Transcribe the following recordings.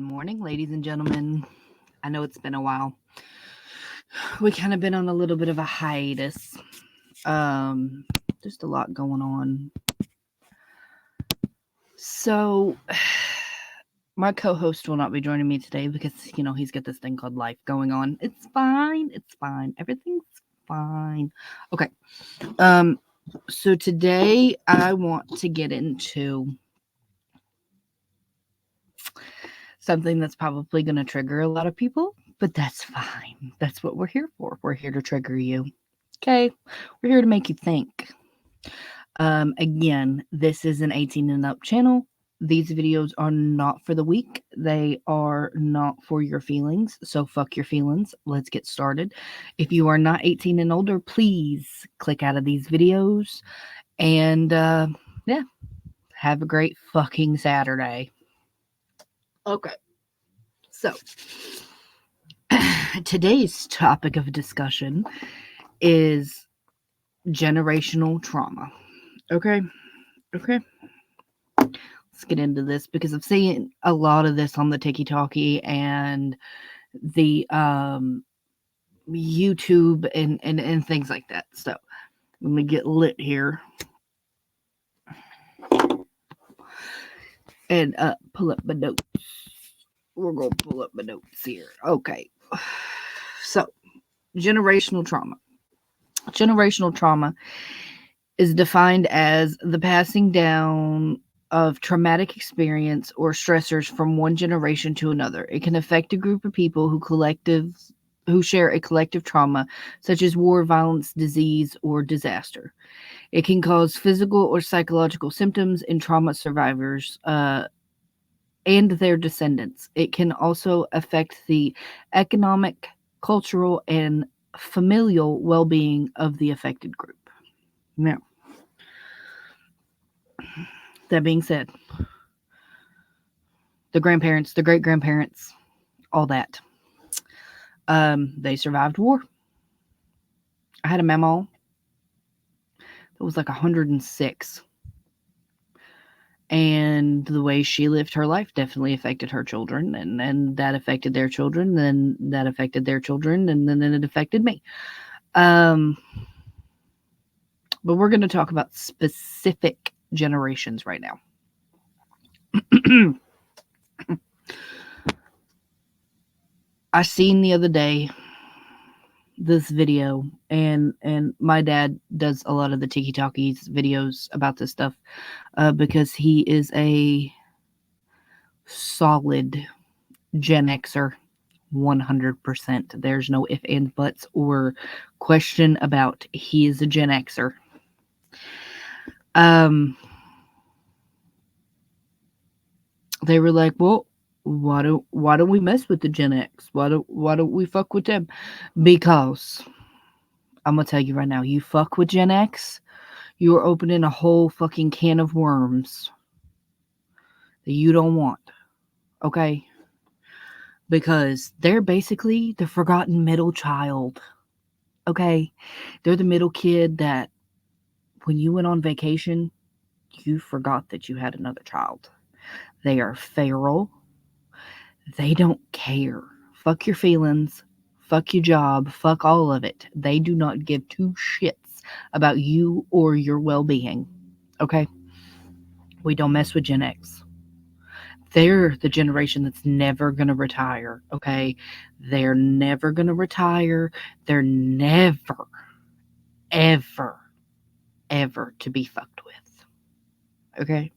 morning, ladies and gentlemen. I know it's been a while. We kind of been on a little bit of a hiatus. Just a lot going on. So, my co-host will not be joining me today because he's got this thing called life going on. It's fine. It's fine. Everything's fine. Okay. So today I want to get into something that's probably going to trigger a lot of people, but that's fine. That's what we're here for. We're here to trigger you. Okay? We're here to make you think. Again, this is an 18 and up channel. These videos are not for the weak. They are not for your feelings. So fuck your feelings. Let's get started. If you are not 18 and older, please click out of these videos. And yeah, have a great fucking Saturday. Okay. So, today's topic of discussion is generational trauma. Okay. Let's get into this because I've seen a lot of this on the TikTok and the YouTube and things like that. So let me get lit here and pull up my notes. We're gonna pull up my notes here. Okay. So generational trauma. Generational trauma is defined as the passing down of traumatic experience or stressors from one generation to another. It can affect a group of people who share a collective trauma, such as war, violence, disease, or disaster. It can cause physical or psychological symptoms in trauma survivors and their descendants. It can also affect the economic, cultural, and familial well-being of the affected group. Now, that being said, the grandparents, the great-grandparents, all that, they survived war. I had a mamaw that was like 106. And the way she lived her life definitely affected her children, and that affected their children, then that affected their children, and then it affected me. But we're going to talk about specific generations right now. I seen the other day this video, and my dad does a lot of the TikTokies videos about this stuff because he is a solid Gen Xer. 100%. There's no if, and, buts, or question about he is a Gen Xer. They were like, well, why don't we mess with the Gen X? Why don't we fuck with them? Because I'm gonna tell you right now, you fuck with Gen X, you're opening a whole fucking can of worms that you don't want. Okay? Because they're basically the forgotten middle child. Okay? They're the middle kid that when you went on vacation, you forgot that you had another child. They are feral. They don't care. Fuck your feelings. Fuck your job. Fuck all of it. They do not give two shits about you or your well-being. Okay? We don't mess with Gen X. They're the generation that's never going to retire. Okay? They're never going to retire. They're never, ever, ever to be fucked with. Okay?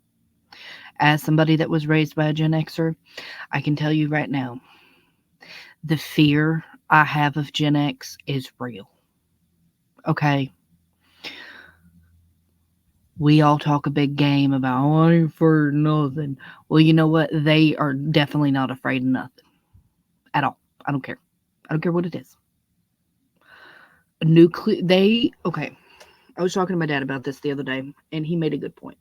As somebody that was raised by a Gen Xer, I can tell you right now, the fear I have of Gen X is real. Okay? We all talk a big game about, oh, I ain't afraid of nothing. Well, you know what? They are definitely not afraid of nothing. At all. I don't care. I don't care what it is. Okay. I was talking to my dad about this the other day, and he made a good point.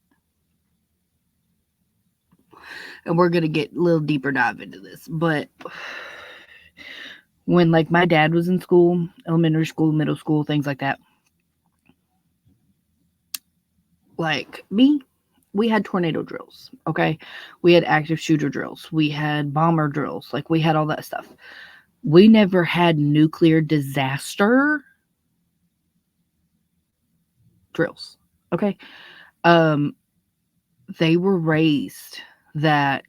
And we're going to get a little deeper dive into this. But when, like, my dad was in school, elementary school, middle school, things like that, like me, we had tornado drills, okay? We had active shooter drills. We had bomber drills. Like, we had all that stuff. We never had nuclear disaster drills, okay? Um, they were raised that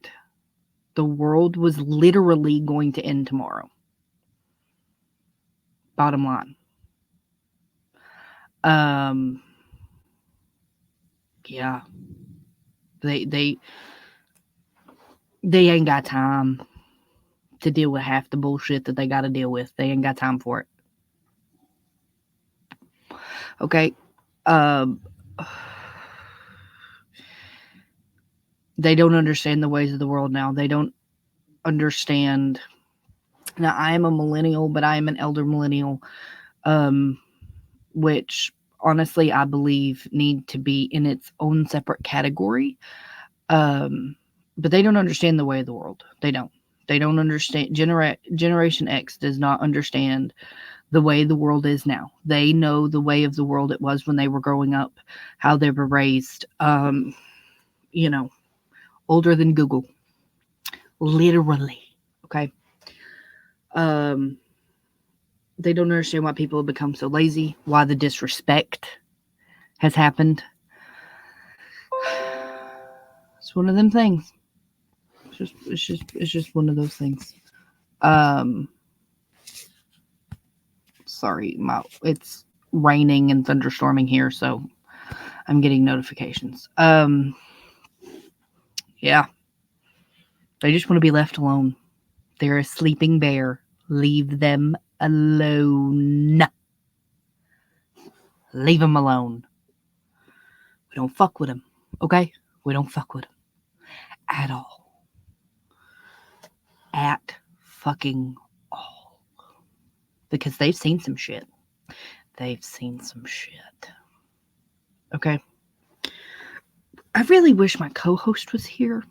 the world was literally going to end tomorrow. Bottom line. Yeah. They ain't got time to deal with half the bullshit that they got to deal with. They ain't got time for it. Okay. They don't understand the ways of the world now. They don't understand. Now, I am a millennial, but I am an elder millennial, which honestly I believe need to be in its own separate category. But they don't understand the way of the world. They don't. They don't understand. Generation X does not understand the way the world is now. They know the way of the world it was when they were growing up, how they were raised. You know, older than Google, literally. Okay. They don't understand why people have become so lazy, why the disrespect has happened. It's one of them things. It's just one of those things. Sorry, it's raining and thunderstorming here, so I'm getting notifications. Yeah. They just want to be left alone. They're a sleeping bear. Leave them alone. Leave them alone. We don't fuck with them, okay? We don't fuck with them at all. At fucking all. Because they've seen some shit. They've seen some shit. Okay? I really wish my co-host was here.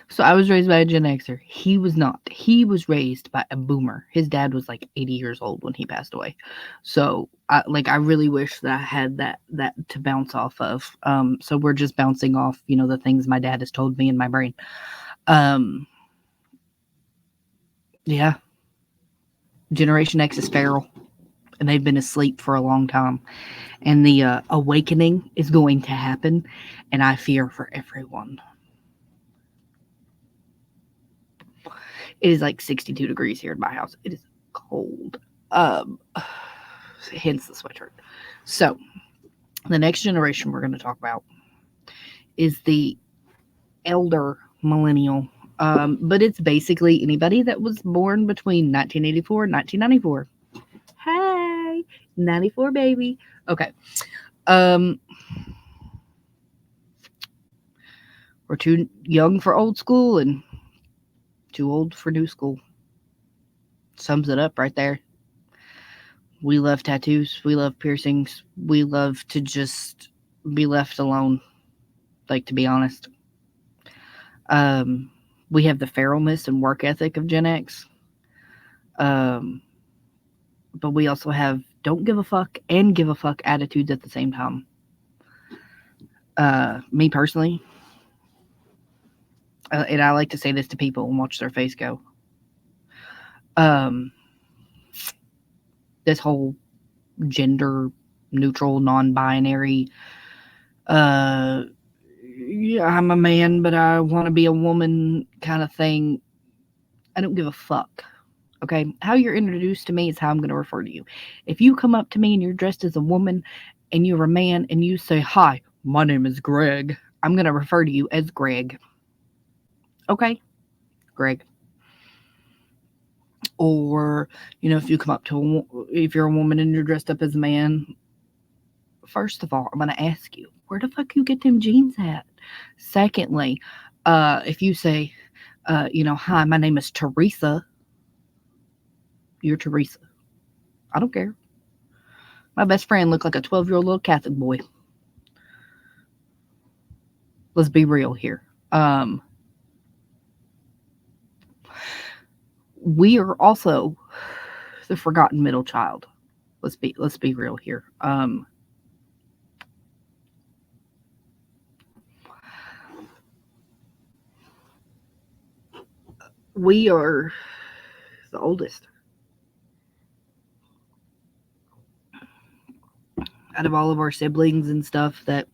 So I was raised by a Gen Xer. He was not. He was raised by a boomer. His dad was like 80 years old when he passed away. So I really wish that I had that to bounce off of. So we're just bouncing off, the things my dad has told me in my brain. Yeah. Generation X is feral, and they've been asleep for a long time. And the awakening is going to happen, and I fear for everyone. It is like 62 degrees here in my house. It is cold. Hence the sweatshirt. So, the next generation we're going to talk about is the elder millennial. But it's basically anybody that was born between 1984 and 1994. Hey, 94 baby. Okay. We're too young for old school and too old for new school. Sums it up right there. We love tattoos. We love piercings. We love to just be left alone. Like, to be honest. We have the feralness and work ethic of Gen X. But we also have don't give a fuck and give a fuck attitudes at the same time. Me personally, and I like to say this to people and watch their face go. This whole gender neutral, non-binary, yeah, I'm a man, but I want to be a woman kind of thing. I don't give a fuck. Okay? How you're introduced to me is how I'm going to refer to you. If you come up to me and you're dressed as a woman and you're a man and you say, "Hi, my name is Greg," I'm going to refer to you as Greg. Okay? Greg. Or, if you come up to if you're a woman and you're dressed up as a man, first of all, I'm going to ask you, where the fuck you get them jeans at? Secondly, if you say, "Hi, my name is Teresa," you're Teresa. I don't care. My best friend looked like a 12-year-old little Catholic boy. Let's be real here. We are also the forgotten middle child. Let's be real here. We are the oldest out of all of our siblings and stuff. That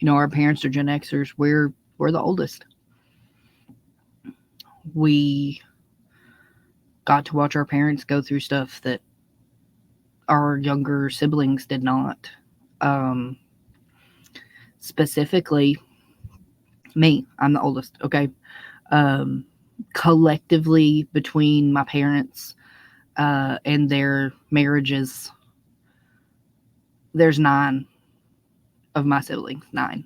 our parents are Gen Xers. We're the oldest. We got to watch our parents go through stuff that our younger siblings did not. Um, Specifically, me. I'm the oldest. Okay. Um, Collectively, between my parents and their marriages, there's 9 of my siblings. 9.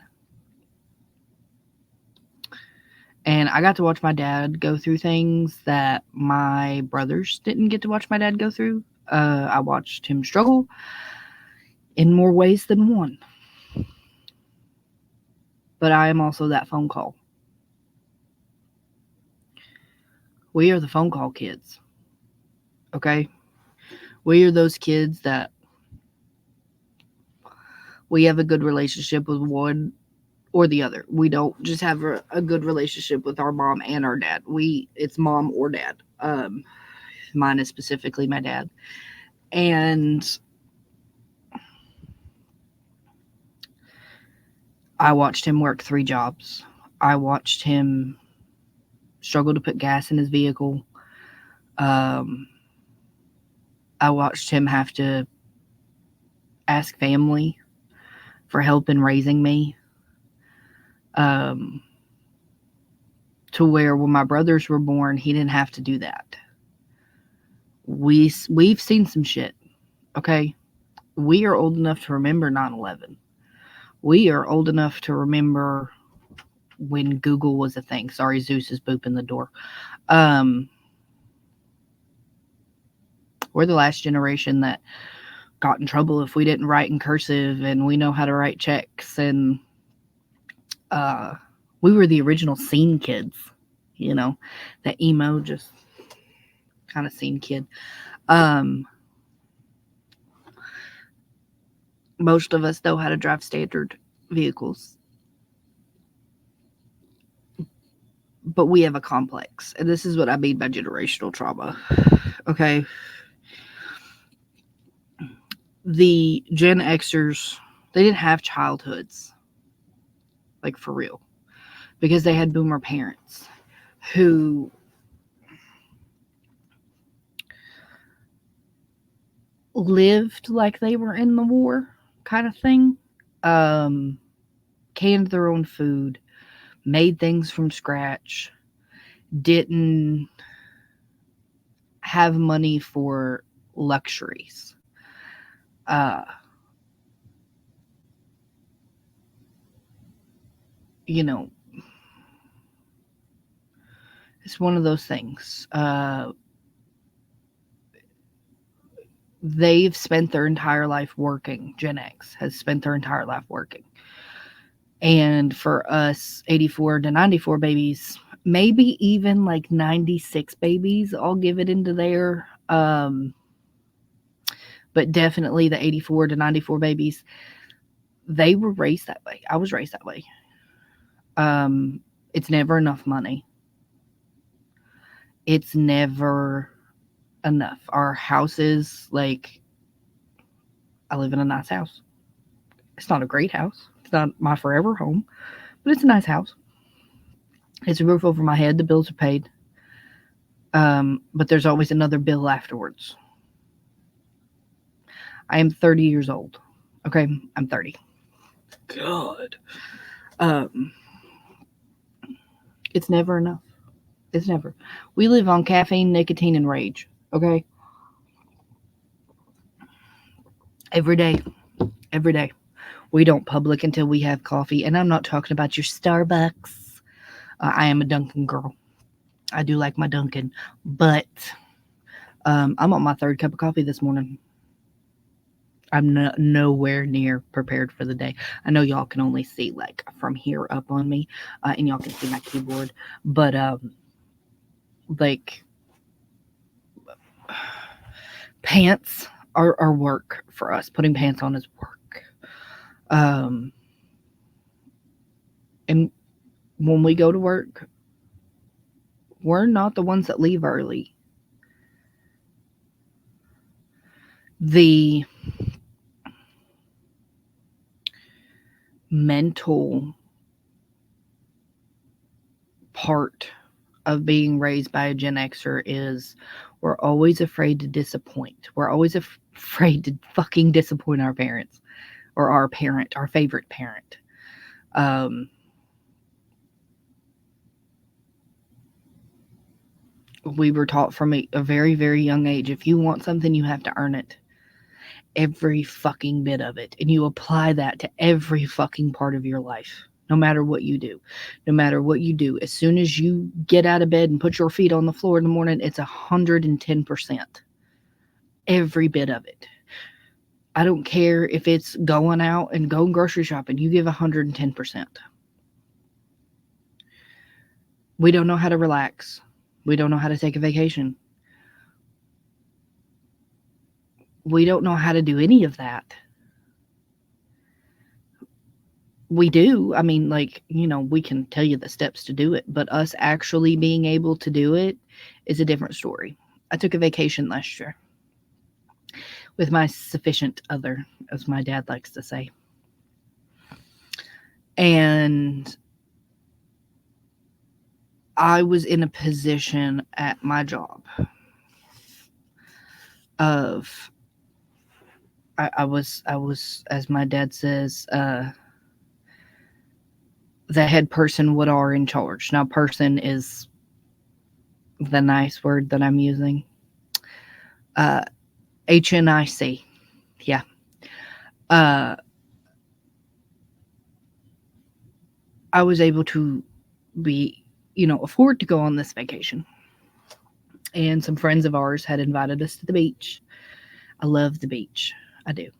And I got to watch my dad go through things that my brothers didn't get to watch my dad go through. I watched him struggle in more ways than one. But I am also that phone call. We are the phone call kids. Okay? We are those kids that we have a good relationship with one or the other. We don't just have a good relationship with our mom and our dad. It's mom or dad. Mine is specifically my dad. And I watched him work 3 jobs. I watched him struggle to put gas in his vehicle. Um, I watched him have to ask family for help in raising me. To where when my brothers were born, he didn't have to do that. We've seen some shit. Okay, we are old enough to remember 9/11. We are old enough to remember when Google was a thing. Sorry, Zeus is booping the door. We're the last generation that got in trouble if we didn't write in cursive, and we know how to write checks, and we were the original scene kids, that emo, just kind of scene kid. Most of us know how to drive standard vehicles, but we have a complex, and this is what I mean by generational trauma. Okay, the Gen Xers, they didn't have childhoods, like for real, because they had boomer parents who lived like they were in the war, kind of thing. Canned their own food, made things from scratch, didn't have money for luxuries. Uh, you know, it's one of those things. They've spent their entire life working. Gen X has spent their entire life working. And for us 84 to 94 babies, maybe even like 96 babies, I'll give it into there. But definitely the 84 to 94 babies, they were raised that way. I was raised that way. It's never enough money. It's never enough. Our houses, like, I live in a nice house. It's not a great house. It's not my forever home, but it's a nice house. It's a roof over my head. The bills are paid. But there's always another bill afterwards. I am 30 years old. Okay, I'm 30. God. It's never enough. It's never. We live on caffeine, nicotine, and rage. Okay? Every day. Every day. We don't public until we have coffee. And I'm not talking about your Starbucks. I am a Dunkin' girl. I do like my Dunkin'. But I'm on my 3rd cup of coffee this morning. I'm nowhere near prepared for the day. I know y'all can only see like from here up on me, and y'all can see my keyboard. But like, pants our work for us. Putting pants on is work. Um, and when we go to work, we're not the ones that leave early. The mental part of being raised by a Gen Xer is we're always afraid to disappoint. We're always afraid to fucking disappoint our parents or our parent, our favorite parent. Um, we were taught from a very, very young age, if you want something, you have to earn it. Every fucking bit of it. And you apply that to every fucking part of your life. No matter what you do. No matter what you do. As soon as you get out of bed and put your feet on the floor in the morning, it's 110%. Every bit of it. I don't care if it's going out and going grocery shopping. You give 110%. We don't know how to relax. We don't know how to take a vacation. We don't know how to do any of that. We do. I mean, like, we can tell you the steps to do it, but us actually being able to do it is a different story. I took a vacation last year with my sufficient other, as my dad likes to say. And I was in a position at my job of I was, as my dad says, the head person would are in charge. Now, person is the nice word that I'm using. HNIC. Yeah. I was able to be, afford to go on this vacation. And some friends of ours had invited us to the beach. I love the beach. I do.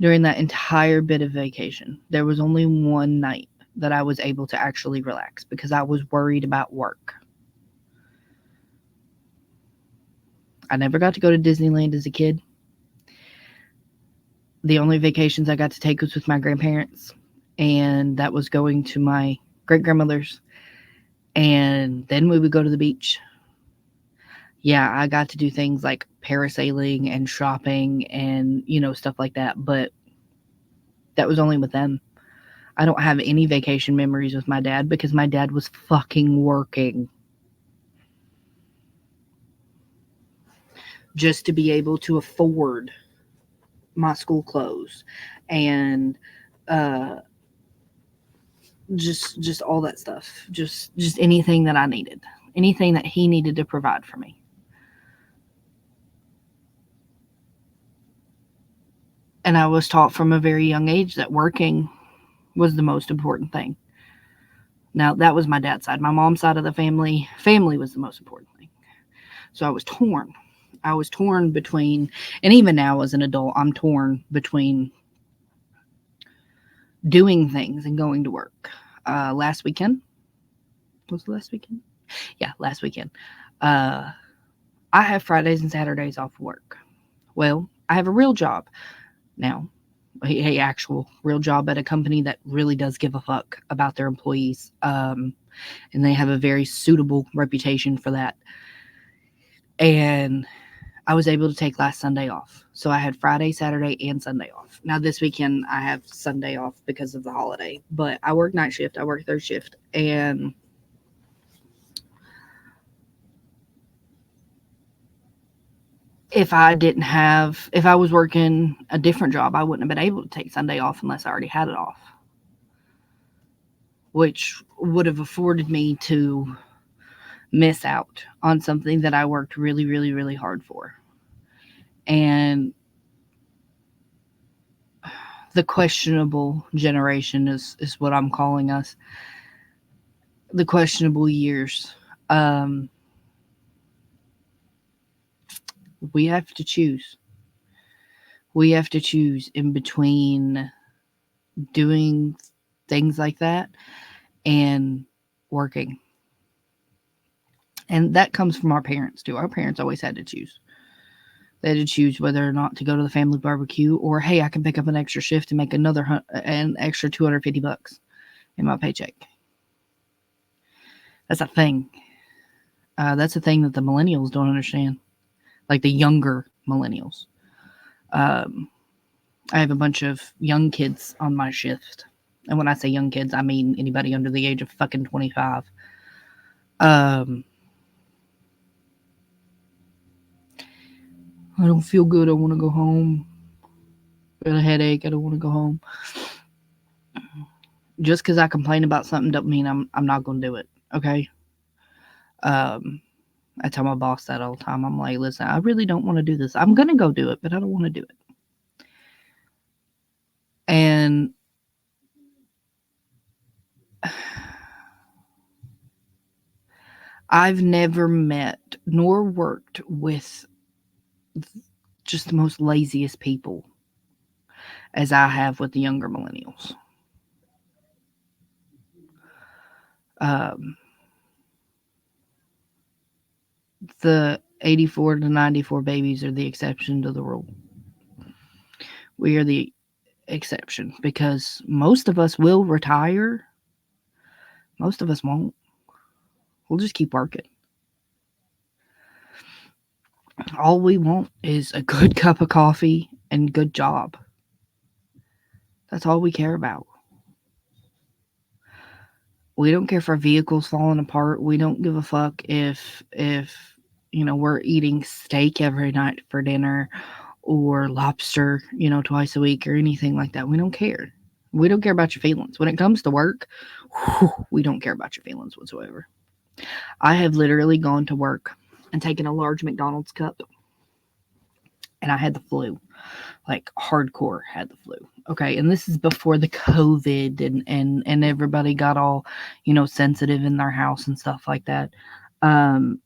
During that entire bit of vacation, there was only one night that I was able to actually relax because I was worried about work. I never got to go to Disneyland as a kid. The only vacations I got to take was with my grandparents, and that was going to my great grandmother's, and then we would go to the beach. Yeah, I got to do things like parasailing and shopping and, stuff like that, but that was only with them. I don't have any vacation memories with my dad because my dad was fucking working. Just to be able to afford my school clothes and just all that stuff. Just anything that I needed. Anything that he needed to provide for me. And I was taught from a very young age that working was the most important thing. Now, that was my dad's side. My mom's side of the family was the most important thing. So I was torn. I was torn between, and even now as an adult, I'm torn between doing things and going to work. Last weekend, was it last weekend? Yeah, last weekend. I have Fridays and Saturdays off work. Well, I have a real job now, a actual real job at a company that really does give a fuck about their employees. And they have a very suitable reputation for that. And I was able to take last Sunday off. So I had Friday, Saturday, and Sunday off. Now this weekend I have Sunday off because of the holiday. But I work night shift, I work third shift, and if I was working a different job, I wouldn't have been able to take Sunday off unless I already had it off, which would have afforded me to miss out on something that I worked really, really, really hard for. And the questionable generation is what I'm calling us. The questionable years. We have to choose. We have to choose in between doing things like that and working. And that comes from our parents too. Our parents always had to choose. They had to choose whether or not to go to the family barbecue, or hey, I can pick up an extra shift and make an extra $250 in my paycheck. That's a thing. That's a thing that the millennials don't understand, like the younger millennials. Um, I have a bunch of young kids on my shift, and when I say young kids, I mean anybody under the age of fucking 25. Um, I don't feel good. I want to go home. I got a headache. I don't want to go home. Just because I complain about something doesn't mean I'm not gonna do it. Okay. Um, I tell my boss that all the time. I'm like, listen, I really don't want to do this. I'm gonna go do it, but I don't want to do it. And I've never met nor worked with just the most laziest people as I have with the younger millennials. Um, the 84 to 94 babies are the exception to the rule. We are the exception because most of us will retire. Most of us won't. We'll just keep working. All we want is a good cup of coffee and good job. That's all we care about. We don't care if our vehicle's falling apart. We don't give a fuck if we're eating steak every night for dinner or lobster, twice a week or anything like that. We don't care. We don't care about your feelings. When it comes to work, we don't care about your feelings whatsoever. I have literally gone to work and taken a large McDonald's cup and I had the flu. Like hardcore had the flu. Okay, and this is before the COVID and everybody got all, sensitive in their house and stuff like that. Um,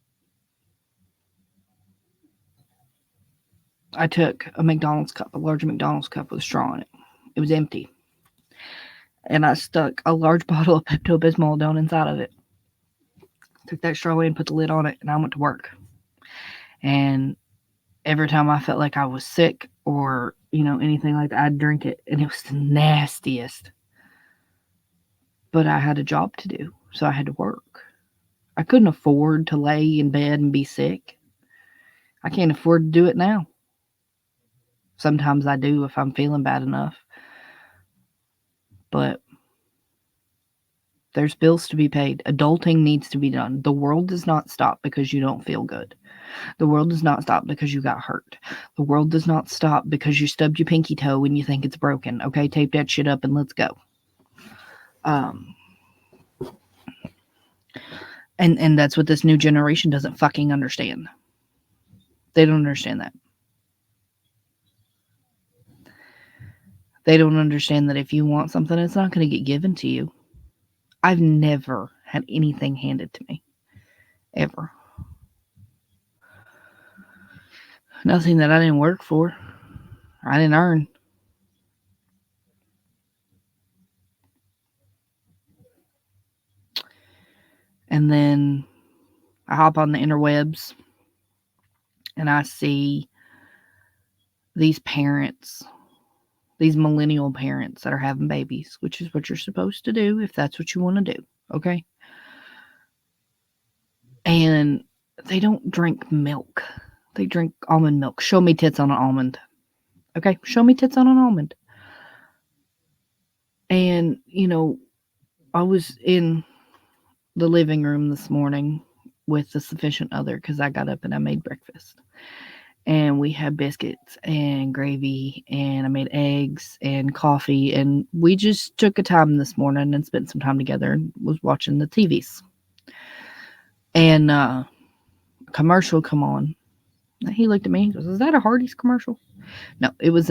I took a McDonald's cup, a large McDonald's cup with a straw in it. It was empty. And I stuck a large bottle of Pepto Bismol down inside of it. Took that straw in, put the lid on it, and I went to work. And every time I felt like I was sick or, anything like that, I'd drink it. And it was the nastiest. But I had a job to do, so I had to work. I couldn't afford to lay in bed and be sick. I can't afford to do it now. Sometimes I do if I'm feeling bad enough. But there's bills to be paid. Adulting needs to be done. The world does not stop because you don't feel good. The world does not stop because you got hurt. The world does not stop because you stubbed your pinky toe and you think it's broken. Okay, tape that shit up and let's go. And that's what this new generation doesn't fucking understand. They don't understand that. They don't understand that if you want something, it's not going to get given to you. I've never had anything handed to me. Ever. Nothing that I didn't work for. I didn't earn. And then I hop on the interwebs and I see these parents, these millennial parents that are having babies, which is what you're supposed to do if that's what you want to do. Okay. And they don't drink milk. They drink almond milk. Show me tits on an almond. Okay. Show me tits on an almond. And, I was in the living room this morning with the sufficient other because I got up and I made breakfast. And we had biscuits and gravy, and I made eggs and coffee. And we just took a time this morning and spent some time together and was watching the TVs. And a commercial come on. He looked at me and goes, "Is that a Hardee's commercial?" No, it was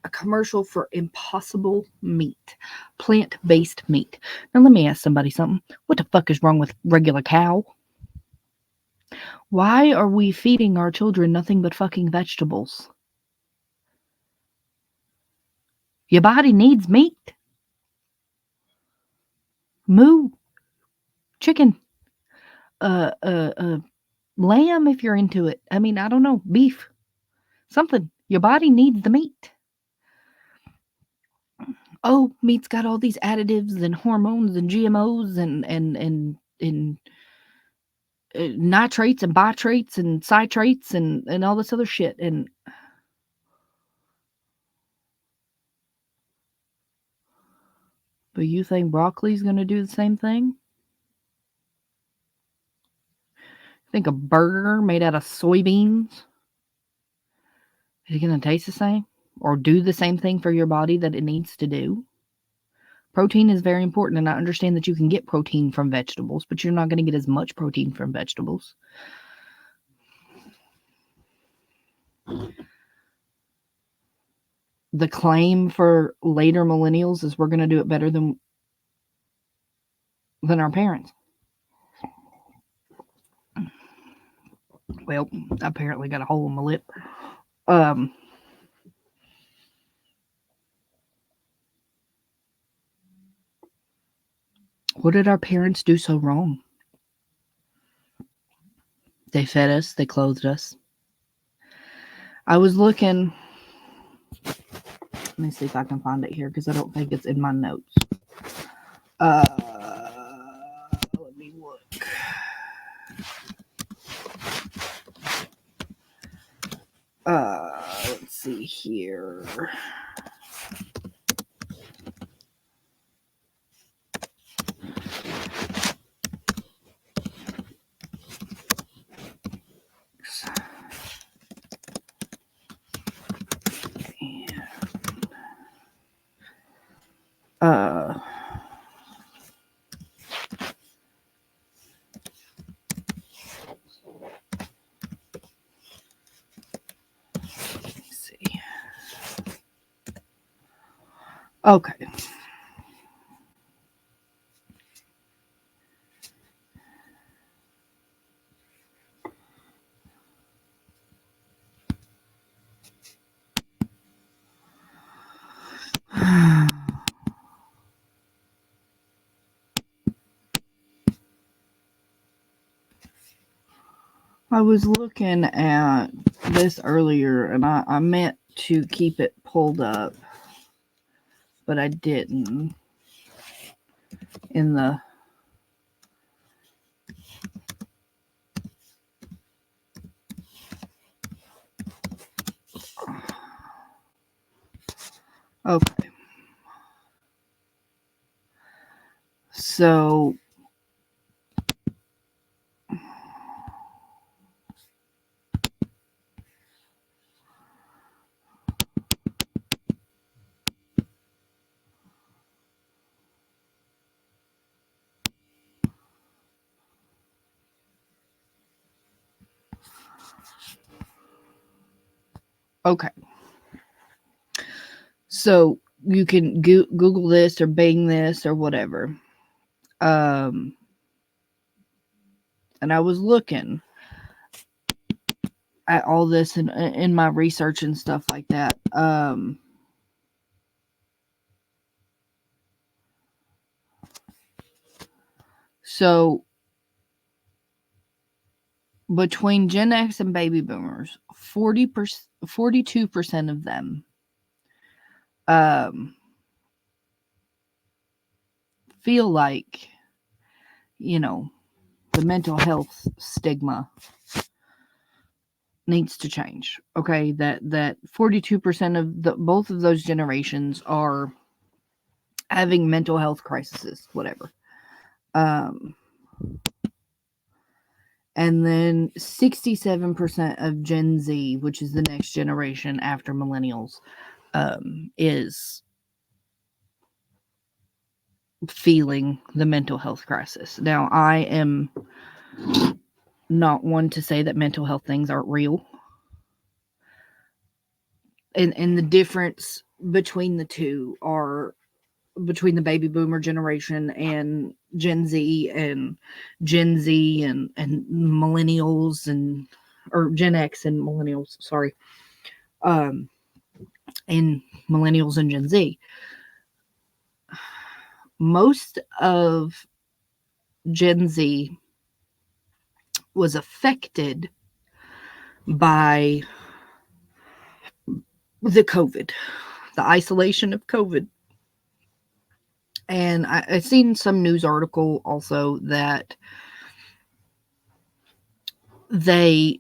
a commercial for Impossible Meat, plant-based meat. Now let me ask somebody something. What the fuck is wrong with regular cow? Why are we feeding our children nothing but fucking vegetables? Your body needs meat. Moo. Chicken. Uh, uh, uh, lamb if you're into it. I mean, I don't know, beef, something. Your body needs the meat. Oh, meat's got all these additives and hormones and GMOs and nitrates and bitrates and citrates and all this other shit. And but you think broccoli's going to do the same thing? Think a burger made out of soybeans is it going to taste the same or do the same thing for your body that it needs to do? Protein is very important, and I understand that you can get protein from vegetables, but you're not going to get as much protein from vegetables. The claim for later millennials is we're going to do it better than our parents. Well, I apparently got a hole in my lip. What did our parents do so wrong? They fed us, they clothed us. I was looking. Let me see if I can find it here because I don't think it's in my notes. Let me look. Let's see here. Okay. I was looking at this earlier and I meant to keep it pulled up, but I didn't. In the okay. So okay. So you can Google this or Bing this or whatever. And I was looking at all this in my research and stuff like that. So between Gen X and baby boomers, 42% of them feel like, the mental health stigma needs to change. Okay, that 42% of both of those generations are having mental health crises, whatever. And then 67% of Gen Z, which is the next generation after millennials, is feeling the mental health crisis. Now, I am not one to say that mental health things aren't real. And the difference between the two are between the baby boomer generation and Gen Z and millennials or Gen X and millennials, sorry. And millennials and Gen Z. Most of Gen Z was affected by the COVID, the isolation of COVID. And I seen some news article also that they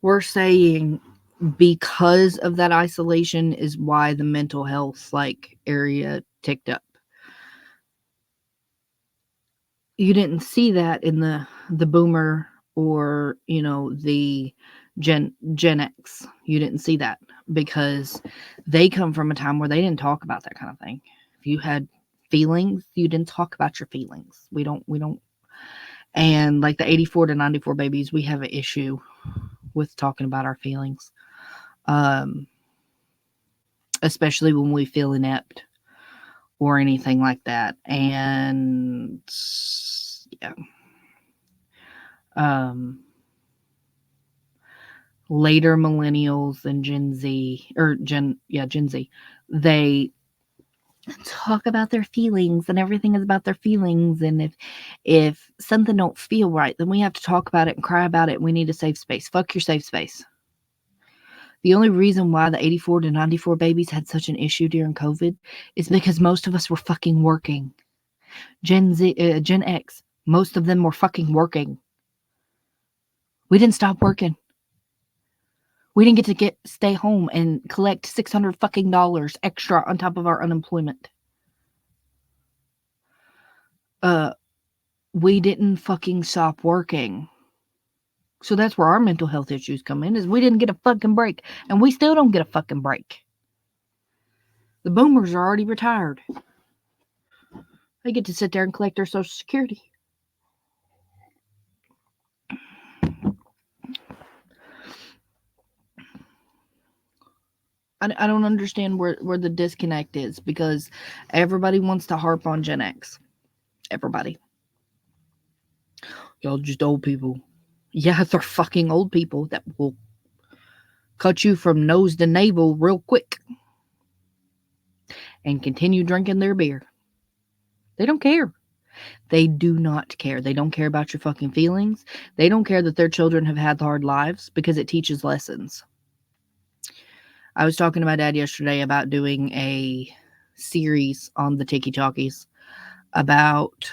were saying because of that isolation is why the mental health area ticked up. You didn't see that in the boomer or the Gen X. You didn't see that because they come from a time where they didn't talk about that kind of thing. If you had feelings, you didn't talk about your feelings. We don't. And like the 84 to 94 babies, we have an issue with talking about our feelings, especially when we feel inept or anything like that. And yeah. Later millennials and Gen Z, Gen Z, they talk about their feelings and everything is about their feelings. And if something don't feel right, then we have to talk about it and cry about it. And we need a safe space. Fuck your safe space. The only reason why the 84 to 94 babies had such an issue during COVID is because most of us were fucking working. Gen X, most of them were fucking working. We didn't stop working. We didn't get to stay home and collect $600 fucking extra on top of our unemployment. We didn't fucking stop working. So that's where our mental health issues come in, is we didn't get a fucking break. And we still don't get a fucking break. The boomers are already retired. They get to sit there and collect their Social Security. I don't understand where the disconnect is, because everybody wants to harp on Gen X. Everybody. Y'all just old people. Yeah, they're fucking old people that will cut you from nose to navel real quick and continue drinking their beer. They don't care. They do not care. They don't care about your fucking feelings. They don't care that their children have had hard lives, because it teaches lessons. I was talking to my dad yesterday about doing a series on the Tiki Talkies about,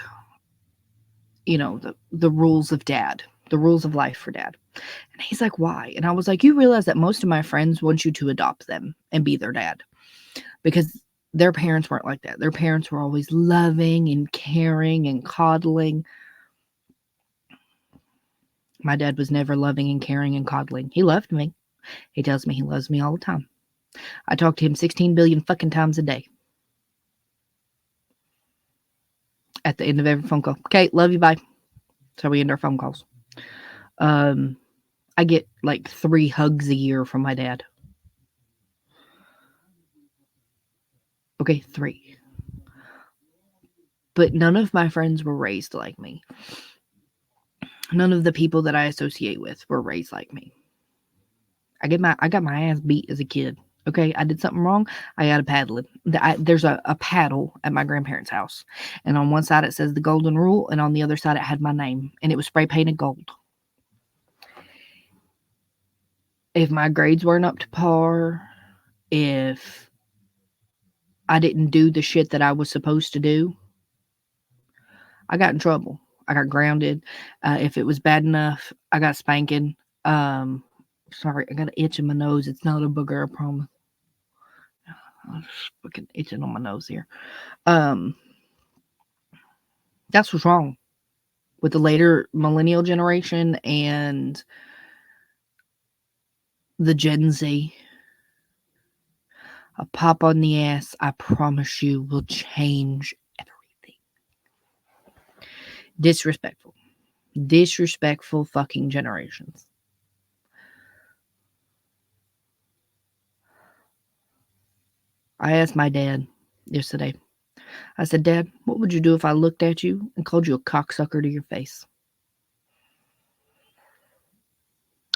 the rules of dad, the rules of life for dad. And he's like, why? And I was like, you realize that most of my friends want you to adopt them and be their dad, because their parents weren't like that. Their parents were always loving and caring and coddling. My dad was never loving and caring and coddling. He loved me. He tells me he loves me all the time. I talk to him 16 billion fucking times a day. At the end of every phone call. Okay, love you, bye. That's how we end our phone calls. I get like 3 hugs a year from my dad. Okay, 3. But none of my friends were raised like me. None of the people that I associate with were raised like me. I got my ass beat as a kid. Okay, I did something wrong. I got a paddling. There's a paddle at my grandparents' house, and on one side it says the golden rule, and on the other side it had my name, and it was spray painted gold. If my grades weren't up to par, if I didn't do the shit that I was supposed to do, I got in trouble. I got grounded. If it was bad enough, I got spanking. Sorry, I got an itch in my nose. It's not a booger, I promise. I'm just fucking itching on my nose here. That's what's wrong with the later millennial generation and the Gen Z. A pop on the ass, I promise you, will change everything. Disrespectful. Disrespectful fucking generations. I asked my dad yesterday. I said, Dad, what would you do if I looked at you and called you a cocksucker to your face?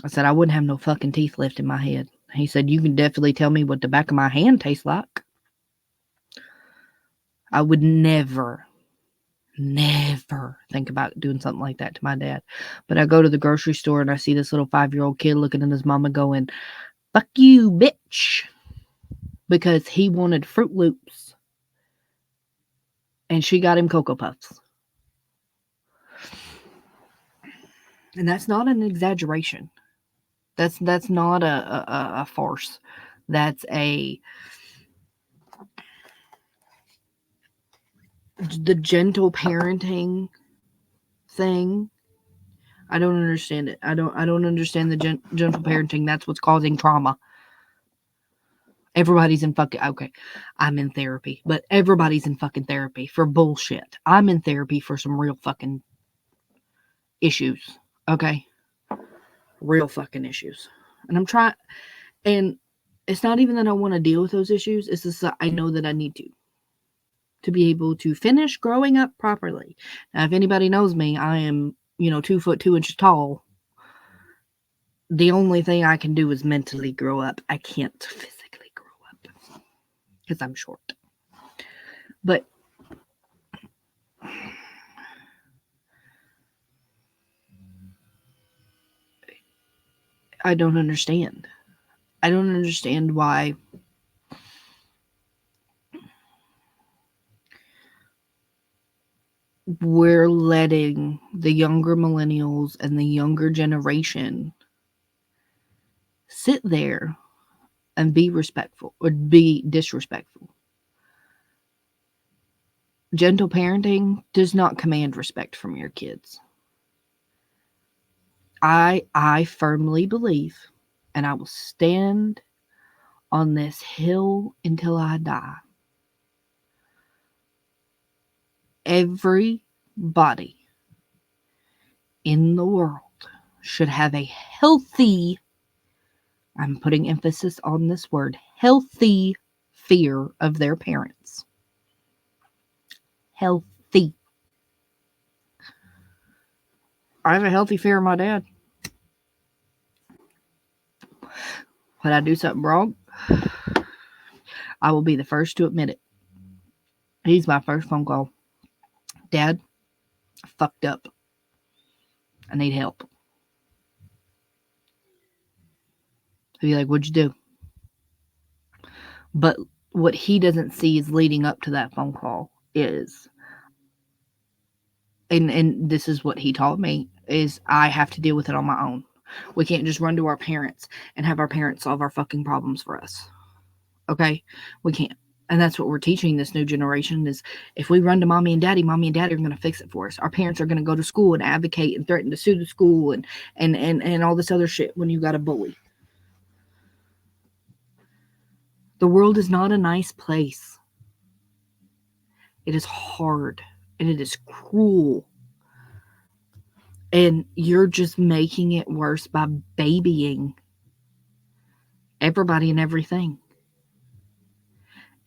I said, I wouldn't have no fucking teeth left in my head. He said, you can definitely tell me what the back of my hand tastes like. I would never Never think about doing something like that to my dad. But I go to the grocery store and I see this little 5-year-old kid looking at his mama going, "Fuck you, bitch," because he wanted Fruit Loops and she got him Cocoa Puffs. And that's not an exaggeration. That's not a farce. That's the gentle parenting thing. I don't understand it. I don't understand the gentle parenting. That's what's causing trauma. Everybody's in fucking okay. I'm in therapy, but everybody's in fucking therapy for bullshit. I'm in therapy for some real fucking issues. Okay? Real fucking issues. And I'm trying, and it's not even that I want to deal with those issues. It's just that I know that I need to be able to finish growing up properly. Now, if anybody knows me, I am, 2 foot 2 inches tall. The only thing I can do is mentally grow up. I can't physically grow up because I'm short. But I don't understand. I don't understand why we're letting the younger millennials and the younger generation sit there and be respectful or be disrespectful. Gentle parenting does not command respect from your kids. I firmly believe, and I will stand on this hill until I die. Everybody in the world should have a healthy, I'm putting emphasis on this word, healthy fear of their parents. Healthy. I have a healthy fear of my dad. When I do something wrong, I will be the first to admit it. He's my first phone call. Dad, I fucked up. I need help. He'll be like, "What'd you do?" But what he doesn't see is leading up to that phone call is, and this is what he taught me, is I have to deal with it on my own. We can't just run to our parents and have our parents solve our fucking problems for us. Okay? We can't. And that's what we're teaching this new generation is if we run to mommy and daddy are going to fix it for us. Our parents are going to go to school and advocate and threaten to sue the school and all this other shit when you got a bully. The world is not a nice place. It is hard and it is cruel. And you're just making it worse by babying everybody and everything.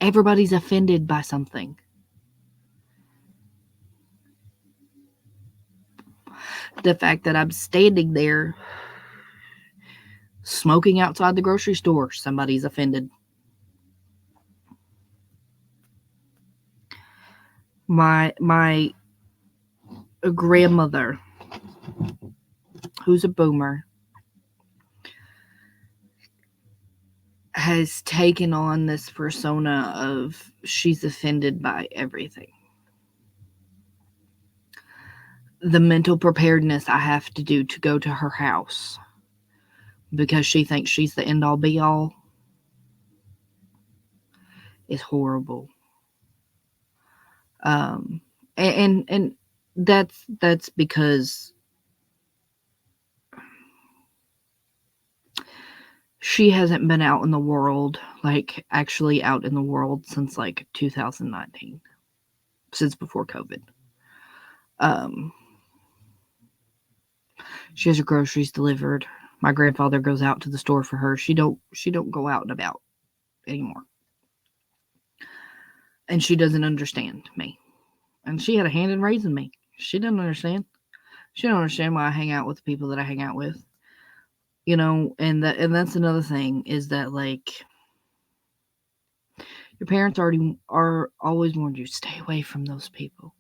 Everybody's offended by something. The fact that I'm standing there smoking outside the grocery store, somebody's offended. My grandmother, who's a boomer, has taken on this persona of she's offended by everything. The mental preparedness I have to do to go to her house because she thinks she's the end all be all is horrible. And that's because she hasn't been out in the world, like actually out in the world since like 2019, since before COVID. She has her groceries delivered. My grandfather goes out to the store for her. She don't go out and about anymore. And she doesn't understand me. And she had a hand in raising me. She doesn't understand. She don't understand why I hang out with the people that I hang out with. And that's another thing is that like Your parents are always warned you, stay away from those people.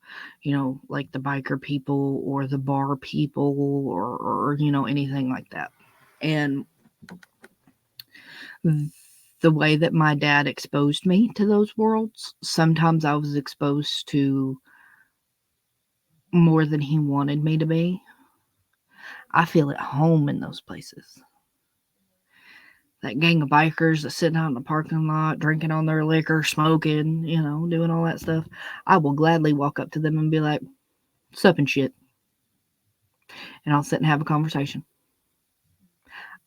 Like the biker people or the bar people or anything like that. And the way that my dad exposed me to those worlds, sometimes I was exposed to more than he wanted me to be. I feel at home in those places. That gang of bikers that's sitting out in the parking lot, drinking on their liquor, smoking, doing all that stuff. I will gladly walk up to them and be like, sup and shit. And I'll sit and have a conversation.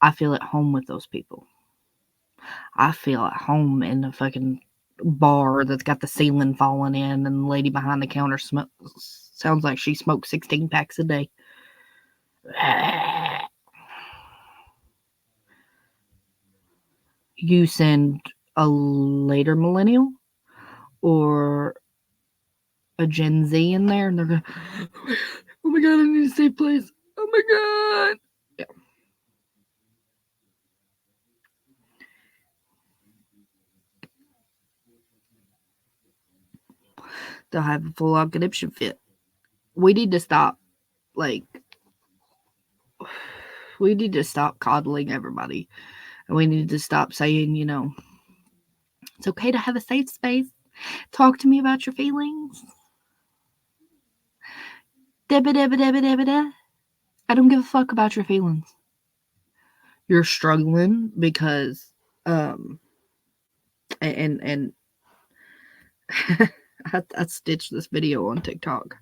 I feel at home with those people. I feel at home in the fucking bar that's got the ceiling falling in and the lady behind the counter sounds like she smokes 16 packs a day. You send a later millennial or a Gen Z in there and they're going, oh my god, I need a safe place. Oh my god. Yeah. They'll have a full on conniption fit. We need to stop, we need to stop coddling everybody. And we need to stop saying, it's okay to have a safe space. Talk to me about your feelings. I don't give a fuck about your feelings. You're struggling because, and I stitched this video on TikTok.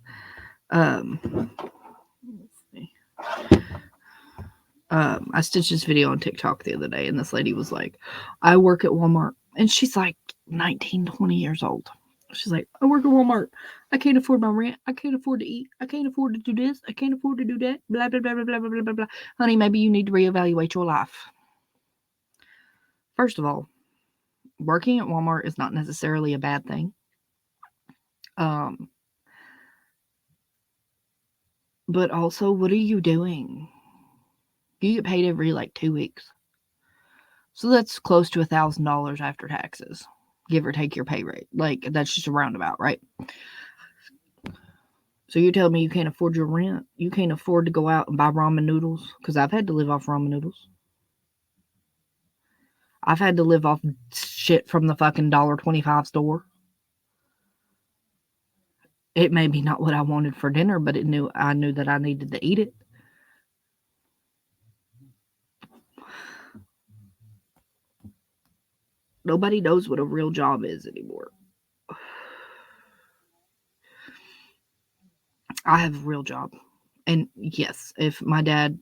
I stitched this video on TikTok the other day, and this lady was like, I work at Walmart. And she's like 19, 20 years old. She's like, I work at Walmart. I can't afford my rent. I can't afford to eat. I can't afford to do this. I can't afford to do that. Blah, blah, blah, blah, blah, blah, blah, blah. Honey, maybe you need to reevaluate your life. First of all, working at Walmart is not necessarily a bad thing. But also, what are you doing? You get paid every 2 weeks. So that's close to $1,000 after taxes, give or take your pay rate. That's just a roundabout, right? So you're telling me you can't afford your rent? You can't afford to go out and buy ramen noodles? Because I've had to live off ramen noodles. I've had to live off shit from the fucking $1.25 store. It may be not what I wanted for dinner, but I knew that I needed to eat it. Nobody knows what a real job is anymore. I have a real job. And yes, if my dad,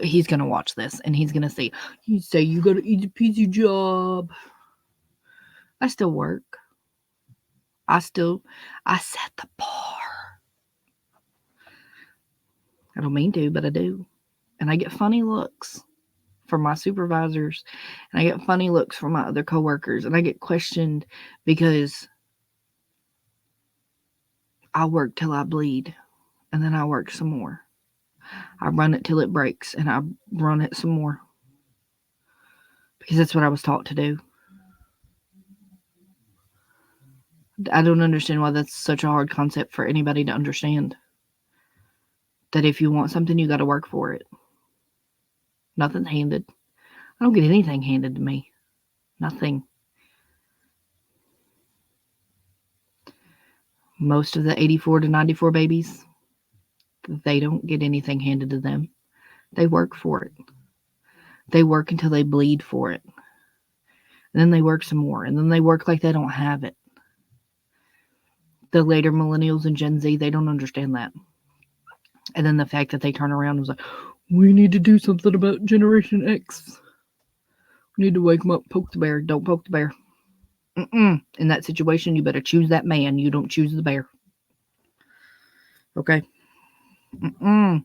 he's going to watch this and he's going to say, you say you got to eat a piece job. I still work. I set the bar. I don't mean to, but I do. And I get funny looks from my supervisors, and I get funny looks from my other coworkers, and I get questioned because I work till I bleed, and then I work some more. I run it till it breaks, and I run it some more. Because that's what I was taught to do. I don't understand why that's such a hard concept for anybody to understand. That if you want something, you got to work for it. Nothing's handed. I don't get anything handed to me. Nothing. Most of the 84 to 94 babies, they don't get anything handed to them. They work for it. They work until they bleed for it. And then they work some more. And then they work like they don't have it. The later millennials and Gen Z, they don't understand that. And then the fact that they turn around and was like, we need to do something about Generation X. We need to wake them up, poke the bear. Don't poke the bear. In that situation, you better choose that man. You don't choose the bear. Okay? The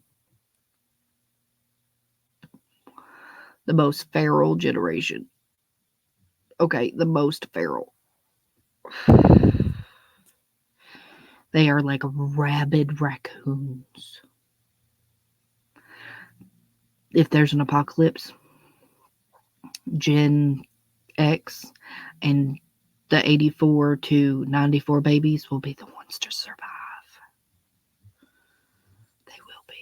most feral generation. Okay, the most feral. They are like rabid raccoons. If there's an apocalypse, Gen X and the 84 to 94 babies will be the ones to survive. They will be.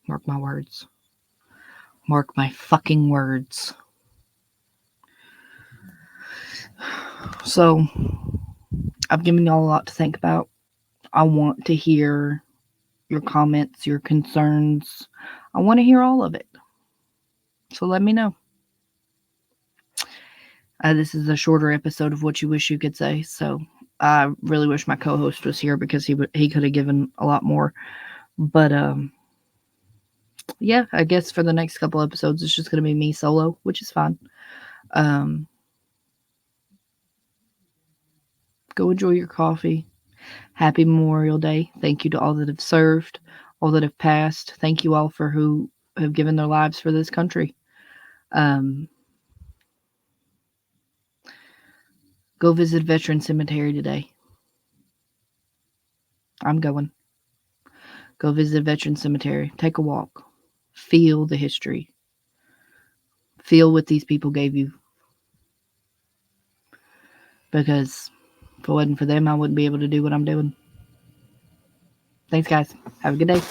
Mark my words. Mark my fucking words. So, I've given y'all a lot to think about. I want to hear your comments, your concerns. I want to hear all of it. So let me know. This is a shorter episode of What You Wish You Could Say. So I really wish my co-host was here because he could have given a lot more. But yeah, I guess for the next couple episodes it's just gonna be me solo, which is fine. Go enjoy your coffee. Happy Memorial Day. Thank you to all that have served, all that have passed. Thank you all for who have given their lives for this country. Go visit Veteran Cemetery today. I'm going. Go visit Veteran Cemetery. Take a walk. Feel the history. Feel what these people gave you. Because if it wasn't for them, I wouldn't be able to do what I'm doing. Thanks, guys. Have a good day.